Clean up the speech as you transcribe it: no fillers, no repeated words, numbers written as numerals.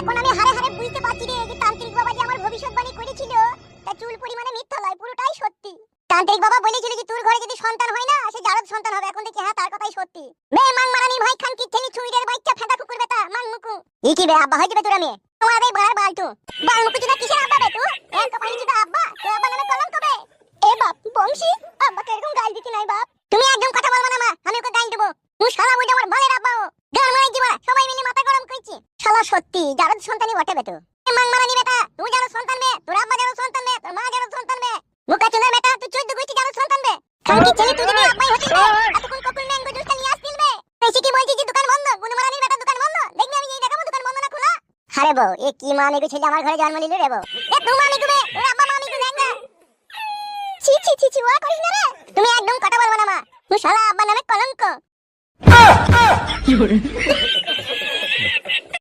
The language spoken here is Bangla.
এখন আমি হারে হারে বুঝতে পারছি রে যে তান্ত্রিক বাবা যে আমার ভবিষ্যৎবাণী করেছিল তা চুল পরিমাণে মিথ্যা নয়, পুরোটাই সত্যি। তান্ত্রিক বাবা বলেছিল যে তোর ঘরে যদি সন্তান হয় না সে জারদ সন্তান হবে। এখন দেখি হ্যাঁ তার কথাই সত্যি। বে মাং মারানি ভাই খান কি থেনি ছুঁইরের বাচ্চা ফেদা কুকুর বেটা মাং মুকু। ই কি বে আব্বা হইতে বে তোর আমি তোমার এই বার বালতু বাল মুকু চুদা কিসের আব্বা বে তুই? এক কপালি চুদা আব্বা তো আব্বা নামে কলঙ্ক বে। এ বাপ বংশী আব্বাকে এরকম গাল দিতি নাই বাপ। তুমি একদম কথা বলবা না মা, আমি ওকে গাল দেব। তুই শালা বুঝে আমার ভালের আব্বা ও গান মারাই দিবা সবাই মিলে মাথা গরম কইছি। শালা সত্যি জারদ সন্তানই বটে বে তো। মাং মারানি বেটা তুই জারদ সন্তান বে, তোর আব্বা জারদ সন্তান বে, তোর মা জারদ সন্তান বে। মুকা চুদা বেটা তুই 14 গুইতি জারদ সন্তান বে। খানকি ছেলে তুই যদি আব্বাই হতিস বে এতক্ষণ ককুল ম্যাঙ্গো জুসটা নিয়ে আসতিস বে। বেশি কি বলছিস যে দোকান বন্ধ? গুনমারানি বেটা দোকান বন্ধ, দেখবি আমি এই দেখাবো দোকান বন্ধ না খোলা। আরে বউ এ কি মা মেগো ছেলে আমার ঘরে জন্ম নিল রে বউ। এ তুই মা মেগো বে তোর আব্বা মা মেগো দেখ না। ছি ছি ছি ছি ওয়া করিস না রে। তুমি একদম কথা বলবা না মা, তুই শালা আব্বা নামে কলঙ্ক।